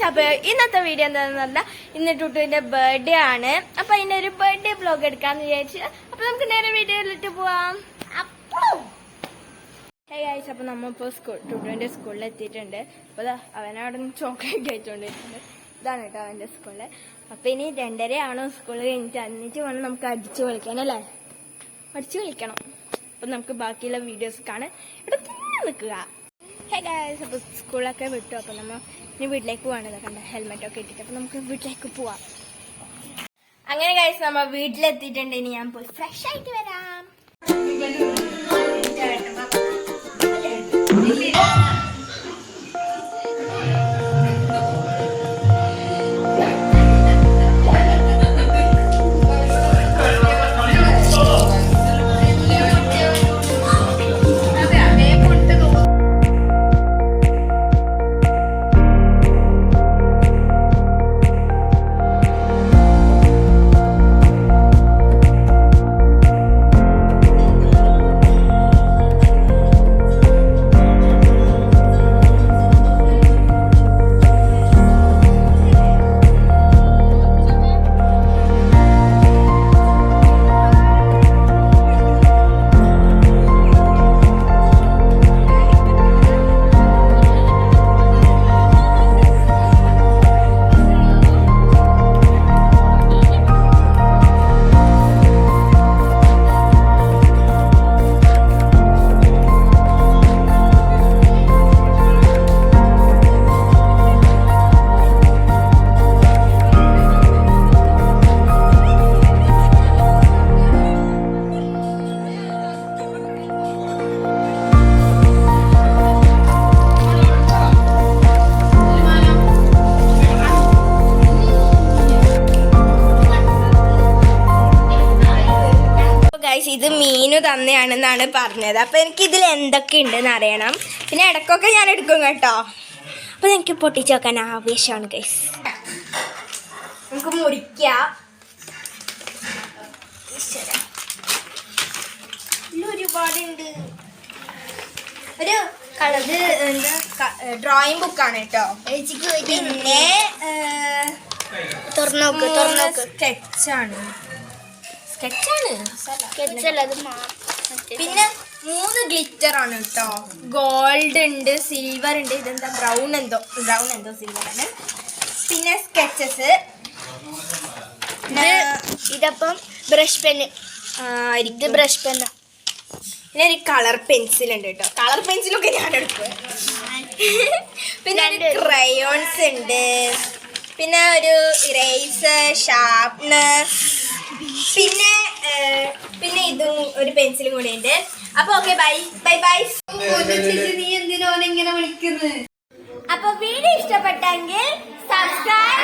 അപ്പോൾ ഇന്നത്തെ വീഡിയോ എന്താണെന്ന് പറഞ്ഞാൽ ഇന്ന് ടുട്ടുവിന്റെ ബർത്ത്ഡേ ആണ്. അപ്പൊ അതിന്റെ ഒരു ബർത്ത്ഡേ വ്ലോഗ് എടുക്കാന്ന് വിചാരിച്ചു. അപ്പൊ നമുക്ക് നേരെ വീഡിയോയിലിട്ട് പോവാം. അപ്പൊ നമ്മളിപ്പോ ടുട്ടുവിന്റെ സ്കൂളിൽ എത്തിയിട്ടുണ്ട്. അപ്പൊ അവനവിടെ നിന്ന് ചോക്ലേറ്റ് കഴിച്ചോണ്ടിരിക്കുന്നത്. ഇതാണ് കേട്ടോ അവന്റെ സ്കൂളില്. അപ്പൊ ഇനി 2:30 ആണോ സ്കൂള് കഴിഞ്ഞിട്ട് എന്നിട്ട് വേണം നമുക്ക് അടിച്ചു കളിക്കാൻ അല്ലേ? അടിച്ചു കളിക്കണം. അപ്പൊ നമുക്ക് ബാക്കിയുള്ള വീഡിയോസ് കാണാൻ ഇവിടെ തന്നെ നിൽക്കുക. ഹേ ഗൈസ്, അപ്പൊ സ്കൂളൊക്കെ വിട്ടു. അപ്പൊ നമ്മ ഇനി വീട്ടിലേക്ക് പോവാണ്. കണ്ട ഹെൽമെറ്റ് ഒക്കെ ഇട്ടിട്ട്. അപ്പൊ നമുക്ക് വീട്ടിലേക്ക് പോവാം. അങ്ങനെ ഗൈസ്, നമ്മ വീട്ടിലെത്തിയിട്ടുണ്ട്. ഇനി ഞാൻ പോയി ഫ്രഷ് ആയിട്ട് വരാം. ഇത് മീനു തന്നെയാണെന്നാണ് പറഞ്ഞത്. അപ്പൊ എനിക്ക് ഇതിൽ എന്തൊക്കെ ഉണ്ടെന്ന് അറിയണം. പിന്നെ ഇടക്കൊക്കെ ഞാൻ എടുക്കും കേട്ടോ. അപ്പൊ എനിക്ക് പൊട്ടിച്ചു നോക്കാൻ ആവേശമാണ് ഗൈസ്. നമുക്ക് മുറിക്കാം. ഒരുപാടുണ്ട്. ഒരു കളത് എന്താ ഡ്രോയിങ് ബുക്കാണ് കേട്ടോ. പിന്നെ സ്കെച്ചാണ്. പിന്നെ 3 ഗ്ലിറ്റർ ആണ് കേട്ടോ. ഗോൾഡ് ഉണ്ട്, സിൽവർ ഉണ്ട്. ഇതെന്താ ബ്രൗൺ എന്തോ സിൽവർ ആണ്. പിന്നെ സ്കെച്ചസ്. ഇതപ്പം ബ്രഷ് പെന്ന്. Brush pen. പിന്നെ ഒരു കളർ പെൻസിൽ ഉണ്ട് കേട്ടോ. കളർ പെൻസിലൊക്കെ ഞാൻ എടുക്കും. പിന്നെ ക്രയോൺസ് ഉണ്ട്. പിന്നെ ഒരു ഇറേസർ, ഷാർപ്നർ, പിന്നെ ഇതും ഒരു പെൻസിലും കൂടെ ഉണ്ട്. അപ്പൊ ഓക്കെ, ബൈ ബൈ ബൈ. നീ എന്തിനോനെ ഇങ്ങനെ വിളിക്കുന്നത്? അപ്പൊ വീഡിയോ ഇഷ്ടപ്പെട്ടെങ്കിൽ സബ്സ്ക്രൈബ്